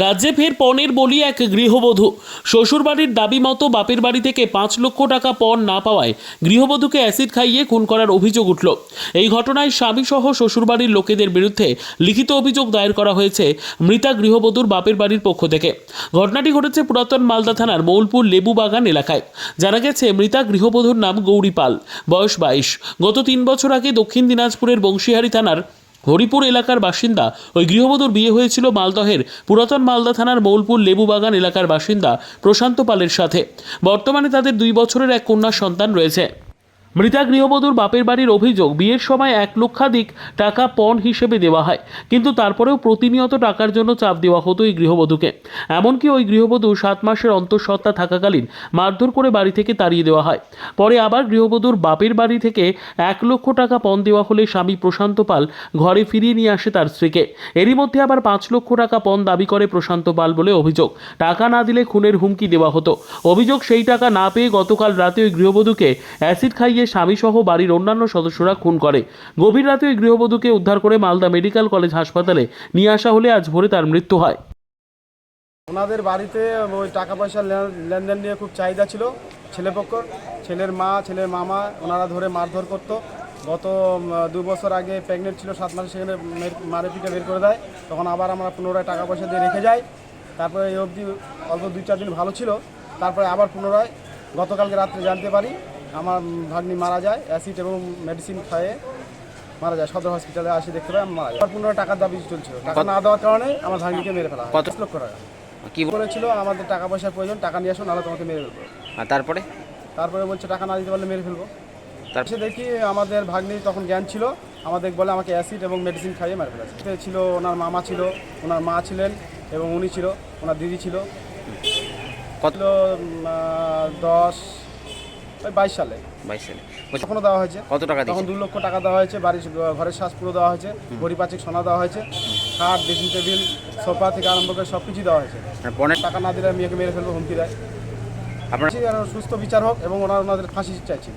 রাজ্যে ফের পণের বলি এক গৃহবধূ। শ্বশুরবাড়ির দাবি মতো বাপের বাড়ি থেকে 5 লক্ষ টাকা পণ না পাওয়ায় গৃহবধূকে অ্যাসিড খাইয়ে খুন করার অভিযোগ উঠল। এই ঘটনায় স্বামীসহ শ্বশুরবাড়ির লোকেদের বিরুদ্ধে লিখিত অভিযোগ দায়ের করা হয়েছে মৃতা গৃহবধূর বাপের বাড়ির পক্ষ থেকে। ঘটনাটি ঘটেছে পুরাতন মালদা থানার মৌলপুর লেবুবাগান এলাকায়। জানা গেছে মৃতা গৃহবধূর নাম গৌরী পাল, বয়স 22। গত 3 বছর আগে দক্ষিণ দিনাজপুরের বংশীহারি থানার হরিপুর এলাকার বাসিন্দা ওই গৃহবধূর বিয়ে হয়েছিল মালদহের পুরাতন মালদা থানার মৌলপুর লেবুবাগান এলাকার বাসিন্দা প্রশান্ত পালের সাথে। বর্তমানে তাদের 2 বছরের এক কন্যা সন্তান রয়েছে। মৃতা গৃহবধূর বাপের বাড়ির অভিযোগ, বিয়ের সময় 1 লক্ষাধিক টাকা পণ হিসেবে দেওয়া হয়, কিন্তু তারপরেও প্রতিনিয়ত টাকার জন্য চাপ দেওয়া হতো এই গৃহবধূকে। এমনকি ওই গৃহবধূ 7 মাসের অন্তঃসত্ত্বা থাকাকালীন মারধর করে বাড়ি থেকে তাড়িয়ে দেওয়া হয়। পরে আবার গৃহবধূর বাপের বাড়ি থেকে 1 লক্ষ টাকা পণ দেওয়া হলে স্বামী প্রশান্ত পাল ঘরে ফিরিয়ে নিয়ে আসে তার স্ত্রীকে। এরই মধ্যে আবার 5 লক্ষ টাকা পণ দাবি করে প্রশান্ত পাল বলে অভিযোগ। টাকা না দিলে খুনের হুমকি দেওয়া হতো। অভিযোগ, সেই টাকা না পেয়ে গতকাল রাতে ওই গৃহবধূকে অ্যাসিড খাইয়ে স্বামীসহ বাড়ির অন্যান্য সদস্যরা খুন করে। গভীর রাতে ওই গৃহবধূকে উদ্ধার করে মালদা মেডিকেল কলেজ হাসপাতালে নিয়ে আসা হলে আজ ভোরে তার মৃত্যু হয়। ওনাদের বাড়িতে ওই টাকা পয়সার লেনদেন নিয়ে খুব চাহিদা ছিল ছেলেপক্ষ, ছেলের মা, ছেলের মামা ওনারা ধরে মারধর করতো। গত 2 বছর আগে প্রেগনেন্ট ছিল, 7 মাসে সেখানে মারে পিঠে বের করে দেয়। তখন আবার আমরা পুনরায় টাকা পয়সা দিয়ে রেখে যাই। তারপরে এই অবধি অল্প 2-4 দিন ভালো ছিল। তারপরে আবার পুনরায় গতকালকে রাত্রে জানতে পারি আমার ভাগ্নি মারা যায়, অ্যাসিড এবং মেডিসিন খাইয়ে মারা যায়। সদর হসপিটালে আসি দেখতে পাই মারা যায়। পুনরায় টাকার দাবি চলছিল, টাকা না দেওয়ার কারণে আমার ভাগ্নিকে মেরে ফেলা হয়। 5 লক্ষ টাকা কি বলেছিল, আমাদের টাকা পয়সার প্রয়োজন, টাকা নিয়ে আসো, নাহলে তোমাকে মেরে ফেলবো। আর তারপরে বলছে টাকা না দিতে পারলে মেরে ফেলবো। তারপরে দেখি আমাদের ভাগ্নি তখন জ্ঞান ছিল, আমাদের বলে আমাকে অ্যাসিড এবং মেডিসিন খাইয়ে মেরে ফেলেছে। ছিল ওনার মামা ছিল, ওনার মা ছিলেন এবং উনি ছিল, ওনার দিদি ছিল। কত 22 সালে তখনও দেওয়া হয়েছে। কত টাকা তখন 2 লক্ষ টাকা দেওয়া হয়েছে, বাড়ির ঘরের শ্বাস পুরো দেওয়া হয়েছে, ভরি 5 সোনা দেওয়া হয়েছে, খাট, ড্রেসিং টেবিল, সোফা থেকে আরম্ভ করে সব কিছু দেওয়া হয়েছে। পনের টাকা না দিলে মেয়েকে মেরে ফেলবো হুমকি দেয়। আপনার সুস্থ বিচার হোক এবং ওনাদের ফাঁসি চাইছি,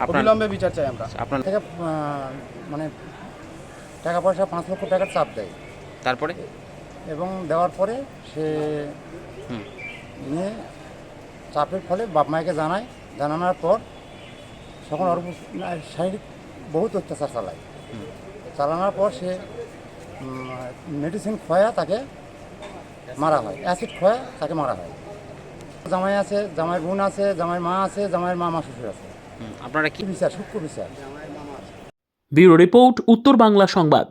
অবিলম্বে বিচার চাই আমরা। আপনার থেকে মানে টাকা পয়সা 5 লক্ষ টাকার চাপ দেয় তারপরে এবং দেওয়ার পরে সে নিয়ে চাপের ফলে বাপ মাকে জানানোর পর তখন ওর শারীরিক বহুত অত্যাচার চালানোর পর সে মেডিসিন খোয়া তাকে মারা হয়, অ্যাসিড খোয়া তাকে মারা হয়। জামাই আছে, জামাইয়ের বোন আছে, জামাইয়ের মা আছে, জামাইয়ের মামা শ্বশুর আছে। আপনারা কি বিচার, সূক্ষ্ম বিচার। ব্যুরো রিপোর্ট, উত্তর বাংলা সংবাদ।